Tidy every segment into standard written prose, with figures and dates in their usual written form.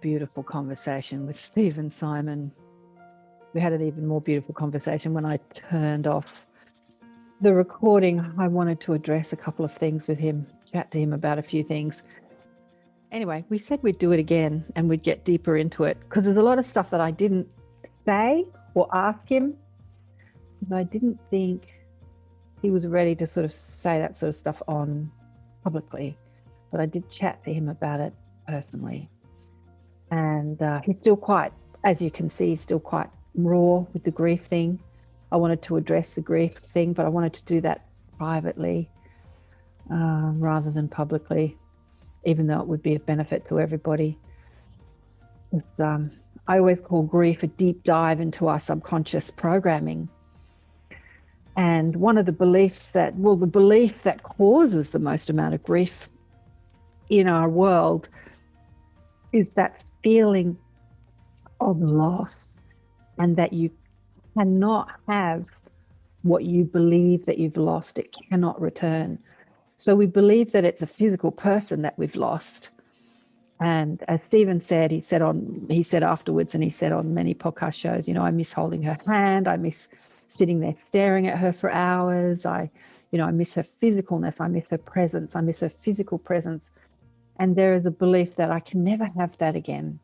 beautiful conversation with Stephen Simon. We had an even more beautiful conversation when I turned off the recording. I wanted to address a couple of things with him, chat to him about a few things. Anyway, we said we'd do it again and we'd get deeper into it because there's a lot of stuff that I didn't say or ask him because I didn't think he was ready to sort of say that sort of stuff on publicly. But I did chat to him about it personally. And he's still quite, as you can see, still quite raw with the grief thing. I wanted to address the grief thing, but I wanted to do that privately rather than publicly, even though it would be a benefit to everybody. I always call grief a deep dive into our subconscious programming. And one of the beliefs that, the belief that causes the most amount of grief in our world is that feeling of loss, and that you cannot have what you believe that you've lost. It cannot return. So we believe that it's a physical person that we've lost. And as Stephen said, he said afterwards, and he said on many podcast shows, I miss holding her hand. I miss sitting there staring at her for hours. I miss her physicalness. I miss her presence. I miss her physical presence. And there is a belief that I can never have that again.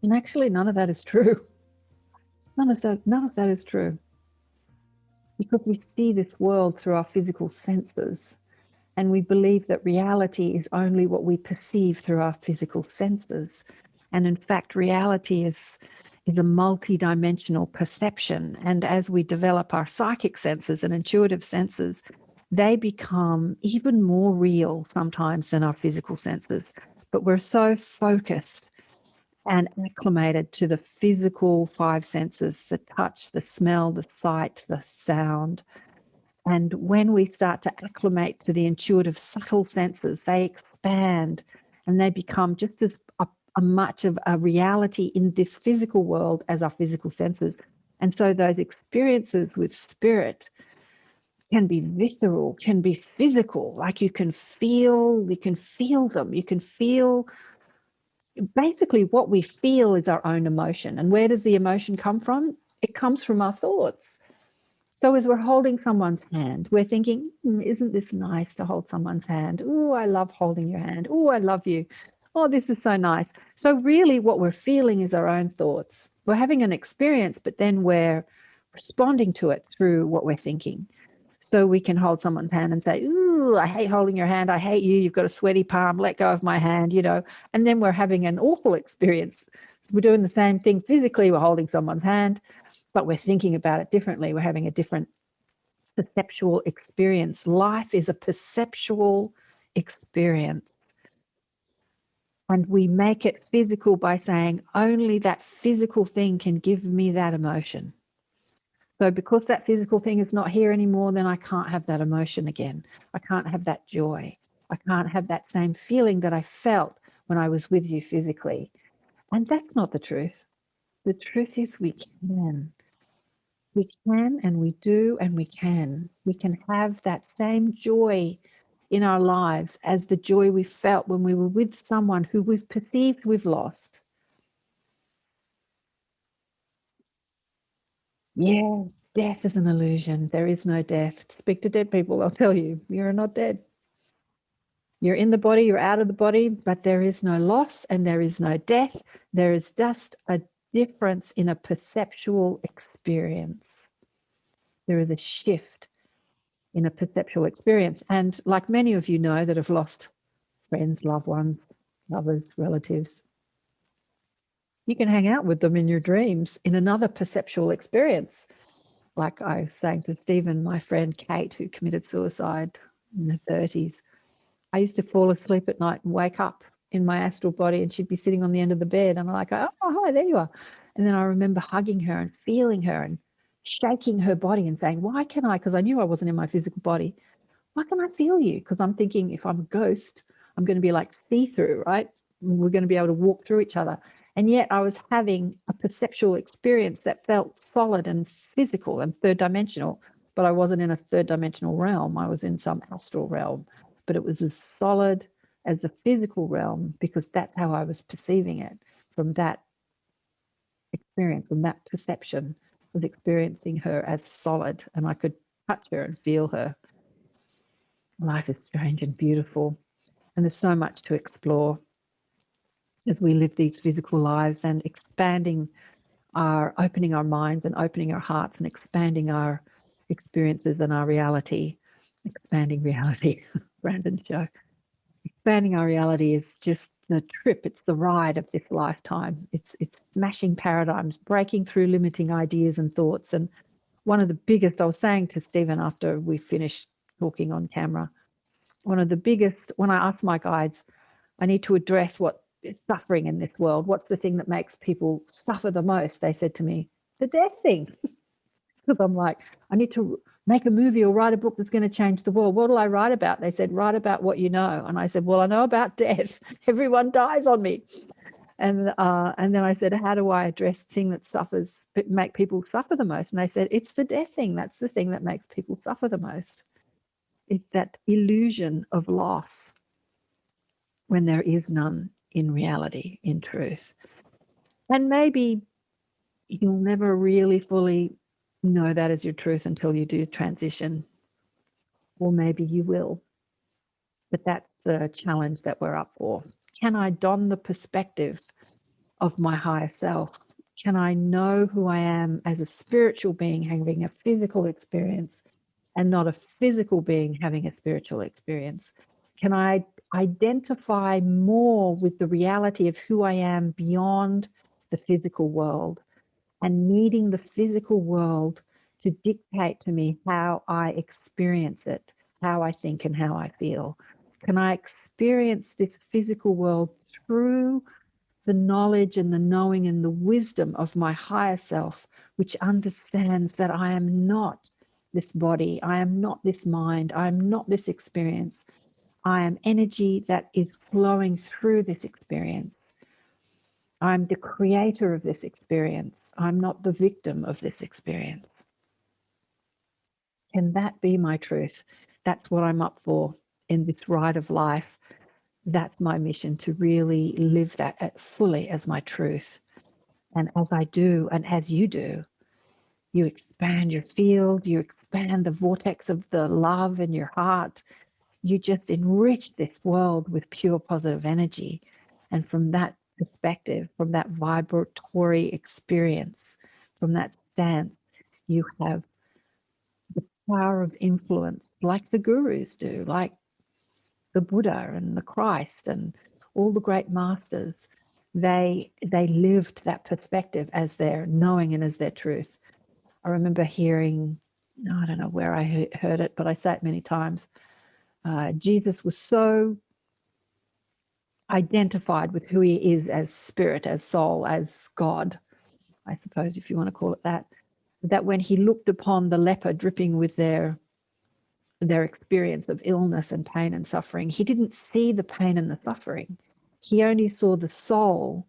And actually, none of that is true. None of that is true. Because we see this world through our physical senses, and we believe that reality is only what we perceive through our physical senses. And in fact, reality is a multi-dimensional perception. And as we develop our psychic senses and intuitive senses, they become even more real sometimes than our physical senses. But we're so focused and acclimated to the physical five senses, the touch, the smell, the sight, the sound. And when we start to acclimate to the intuitive subtle senses, they expand and they become just as much of a reality in this physical world as our physical senses. And so those experiences with spirit can be visceral, can be physical, like you can feel them. You can feel, basically what we feel is our own emotion. And where does the emotion come from? It comes from our thoughts. So as we're holding someone's hand, we're thinking, isn't this nice to hold someone's hand? Oh, I love holding your hand. Oh, I love you. Oh, this is so nice. So really what we're feeling is our own thoughts. We're having an experience, but then we're responding to it through what we're thinking. So we can hold someone's hand and say, ooh, I hate holding your hand. I hate you. You've got a sweaty palm. Let go of my hand, And then we're having an awful experience. We're doing the same thing physically. We're holding someone's hand, but we're thinking about it differently. We're having a different perceptual experience. Life is a perceptual experience. And we make it physical by saying only that physical thing can give me that emotion. So because that physical thing is not here anymore, then I can't have that emotion again. I can't have that joy. I can't have that same feeling that I felt when I was with you physically. And that's not the truth. The truth is we can. We can, and we do, and we can. We can have that same joy in our lives as the joy we felt when we were with someone who we've perceived we've lost. Yes, death is an illusion. There is no death. Speak to dead people, they'll tell you, you're not dead. You're in the body, you're out of the body, but there is no loss and there is no death. There is just a difference in a perceptual experience. There is a shift in a perceptual experience. And like many of you know that have lost friends, loved ones, lovers, relatives, you can hang out with them in your dreams in another perceptual experience. Like I was saying to Stephen, my friend Kate, who committed suicide in her 30s, I used to fall asleep at night and wake up in my astral body and she'd be sitting on the end of the bed and I'm like, oh, hi, there you are. And then I remember hugging her and feeling her and shaking her body and saying, why can I, because I knew I wasn't in my physical body, why can I feel you? Because I'm thinking if I'm a ghost, I'm going to be like see-through, right? We're going to be able to walk through each other. And yet I was having a perceptual experience that felt solid and physical and third dimensional, but I wasn't in a third dimensional realm. I was in some astral realm, but it was as solid as the physical realm, because that's how I was perceiving it from that experience, from that perception, was experiencing her as solid, and I could touch her and feel her. Life is strange and beautiful, and there's so much to explore as we live these physical lives, and opening our minds and opening our hearts and expanding our experiences and our reality. Expanding reality, Brandon's show. Expanding our reality is just the trip. It's the ride of this lifetime. It's smashing paradigms, breaking through limiting ideas and thoughts. And one of the biggest, I was saying to Stephen after we finished talking on camera, one of the biggest, when I asked my guides, I need to address what is suffering in this world. What's the thing that makes people suffer the most? They said to me, the death thing. Because I'm like, I need to make a movie or write a book that's going to change the world. What will I write about? They said, write about what you know. And I said, well, I know about death. Everyone dies on me. And then I said, how do I address the thing that make people suffer the most? And they said, it's the death thing. That's the thing that makes people suffer the most. It's that illusion of loss when there is none in reality, in truth. And maybe you'll never really fully know that as your truth until you do transition, or maybe you will. But that's the challenge that we're up for. Can I don the perspective of my higher self? Can I know who I am as a spiritual being having a physical experience and not a physical being having a spiritual experience? Can I identify more with the reality of who I am beyond the physical world, and needing the physical world to dictate to me how I experience it, how I think and how I feel? Can I experience this physical world through the knowledge and the knowing and the wisdom of my higher self, which understands that I am not this body, I am not this mind, I am not this experience. I am energy that is flowing through this experience. I'm the creator of this experience. I'm not the victim of this experience. Can that be my truth? That's what I'm up for in this ride of life. That's my mission, to really live that fully as my truth. And as I do, and as you do, you expand your field, you expand the vortex of the love in your heart. You just enrich this world with pure positive energy. And from that perspective, from that vibratory experience, from that stance, you have the power of influence, like the gurus do, like the Buddha and the Christ and all the great masters. They lived that perspective as their knowing and as their truth. I remember hearing, I don't know where I heard it, but I say it many times. Jesus was so identified with who he is as spirit, as soul, as God, I suppose, if you want to call it that, that when he looked upon the leper dripping with their experience of illness and pain and suffering, he didn't see the pain and the suffering. He only saw the soul,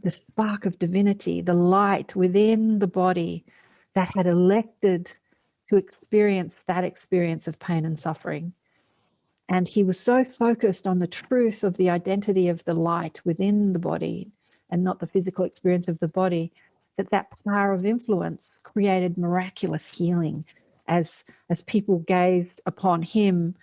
the spark of divinity, the light within the body that had elected to experience that experience of pain and suffering. And he was so focused on the truth of the identity of the light within the body and not the physical experience of the body, that power of influence created miraculous healing as people gazed upon him,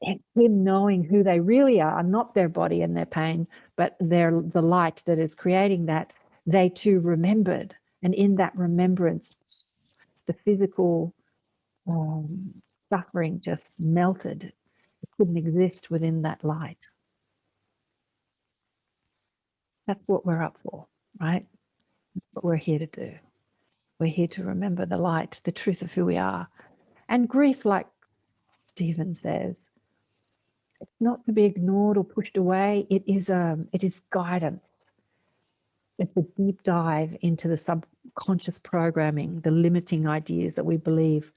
and him knowing who they really are, not their body and their pain, but the light that is creating that. They too remembered. And in that remembrance, the physical suffering just melted. It couldn't exist within that light. That's what we're up for, right? That's what we're here to do. We're here to remember the light, the truth of who we are. And grief, like Stephen says, it's not to be ignored or pushed away. It is guidance. It's a deep dive into the subconscious programming, the limiting ideas that we believe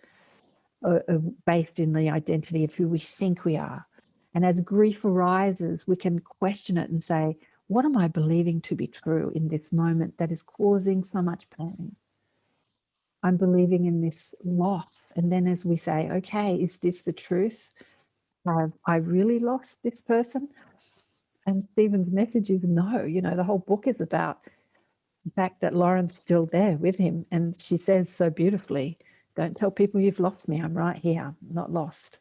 are based in the identity of who we think we are. And as grief arises, we can question it and say, what am I believing to be true in this moment that is causing so much pain? I'm believing in this loss. And then as we say, okay, is this the truth? Have I really lost this person? And Stephen's message is no. The whole book is about the fact that Lauren's still there with him. And she says so beautifully, don't tell people you've lost me. I'm right here. I'm not lost.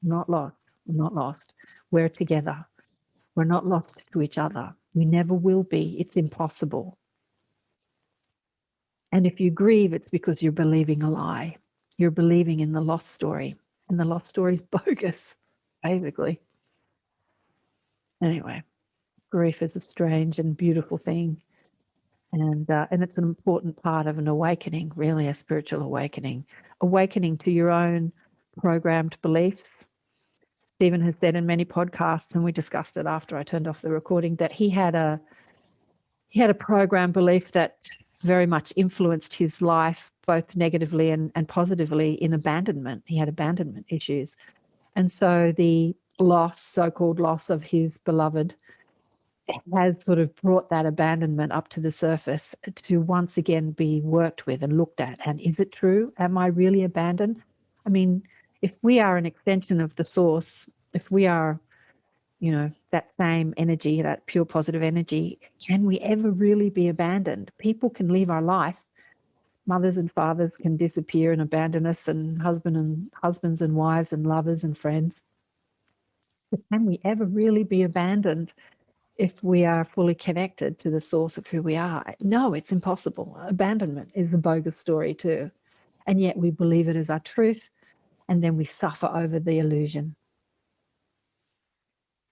I'm not lost. I'm not lost. We're together. We're not lost to each other. We never will be. It's impossible. And if you grieve, it's because you're believing a lie. You're believing in the lost story. And the lost story is bogus, basically. Anyway, grief is a strange and beautiful thing. And it's an important part of an awakening, really a spiritual awakening to your own programmed beliefs. Stephen has said in many podcasts, and we discussed it after I turned off the recording, that he had a programmed belief that very much influenced his life, both negatively and positively, in abandonment. He had abandonment issues. And so the so-called loss of his beloved has sort of brought that abandonment up to the surface to once again be worked with and looked at. And is it true? Am I really abandoned? I mean, if we are an extension of the source, if we are, that same energy, that pure positive energy, can we ever really be abandoned? People can leave our life. Mothers and fathers can disappear and abandon us, and husbands and wives and lovers and friends. But can we ever really be abandoned if we are fully connected to the source of who we are? No, it's impossible. Abandonment is a bogus story too. And yet we believe it as our truth, and then we suffer over the illusion.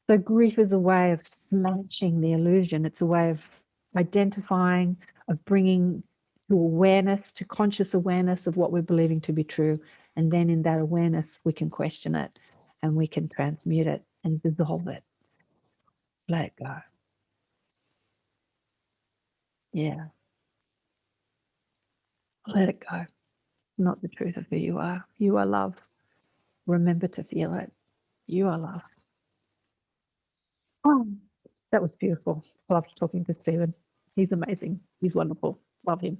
So grief is a way of smashing the illusion. It's a way of identifying, of bringing to awareness, to conscious awareness of what we're believing to be true. And then in that awareness, we can question it and we can transmute it and dissolve it. Let it go. Yeah. Let it go. Not the truth of who you are. You are love. Remember to feel it. You are love. Oh, that was beautiful. I loved talking to Stephen. He's amazing. He's wonderful. Love him.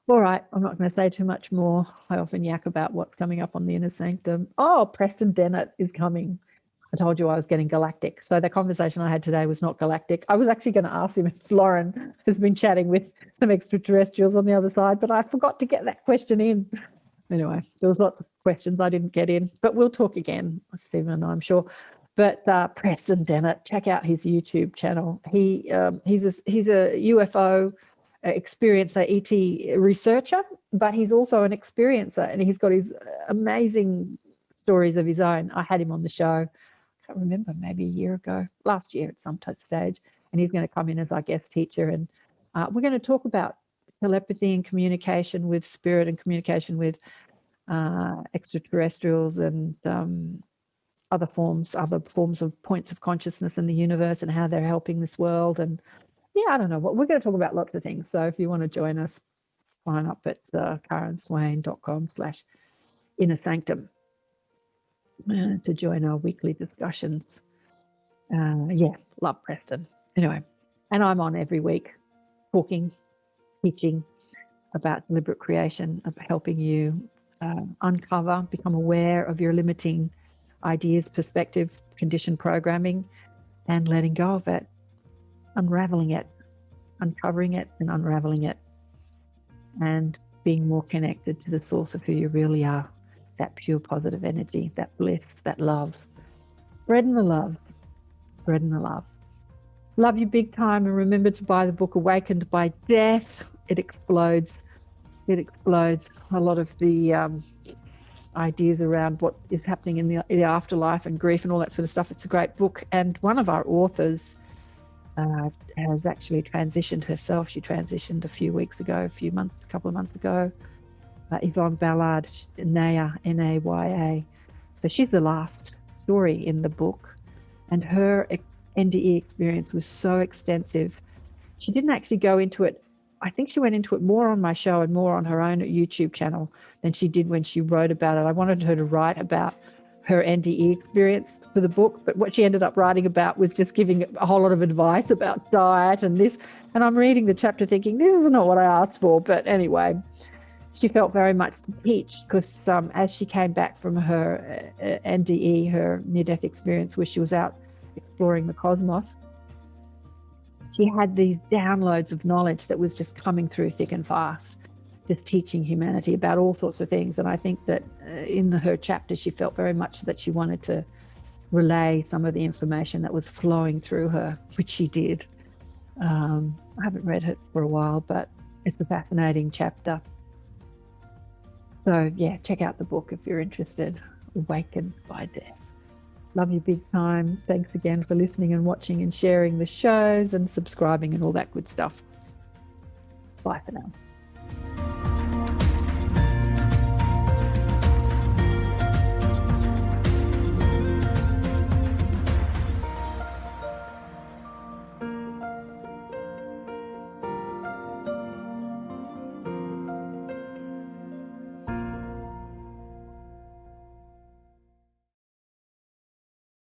All right, I'm not going to say too much more. I often yak about what's coming up on the Inner Sanctum. Oh, Preston Dennett is coming. I told you I was getting galactic. So the conversation I had today was not galactic. I was actually going to ask him if Lauren has been chatting with some extraterrestrials on the other side, but I forgot to get that question in. Anyway, there was lots of questions I didn't get in, but we'll talk again, Stephen and I, I'm sure. But Preston Dennett, check out his YouTube channel. He's a UFO experiencer, ET researcher, but he's also an experiencer, and he's got his amazing stories of his own. I had him on the show, I can't remember, maybe a year ago, last year at some stage, and he's going to come in as our guest teacher, and we're going to talk about telepathy and communication with spirit and communication with extraterrestrials and other forms of points of consciousness in the universe and how they're helping this world. And yeah, I don't know what we're going to talk about, lots of things. So if you want to join us, sign up at karenswain.com/inner sanctum to join our weekly discussions. Yeah, love Preston. Anyway, and I'm on every week talking, teaching about deliberate creation, of helping you uncover, become aware of your limiting ideas, perspective, conditioned programming, and letting go of it, unraveling it, uncovering it and unraveling it, and being more connected to the source of who you really are, that pure positive energy, that bliss, that love. Spreading the love, spreading the love. Love you big time, and remember to buy the book Awakened by Death. It explodes. It explodes a lot of the ideas around what is happening in the afterlife and grief and all that sort of stuff. It's a great book, and one of our authors has actually transitioned herself. She transitioned a couple of months ago. Yvonne Ballard, Naya, Naya. So she's the last story in the book, and her NDE experience was so extensive. She didn't actually go into it. I think she went into it more on my show and more on her own YouTube channel than she did when she wrote about it. I wanted her to write about her NDE experience for the book, but what she ended up writing about was just giving a whole lot of advice about diet and this. And I'm reading the chapter thinking, this is not what I asked for. But anyway, she felt very much to teach, because as she came back from her NDE, her near-death experience, where she was out exploring the cosmos, she had these downloads of knowledge that was just coming through thick and fast, just teaching humanity about all sorts of things. And I think that in her chapter, she felt very much that she wanted to relay some of the information that was flowing through her, which she did. I haven't read it for a while, but it's a fascinating chapter. So yeah, check out the book if you're interested. Awakened by Death. Love you big time. Thanks again for listening and watching and sharing the shows and subscribing and all that good stuff. Bye for now.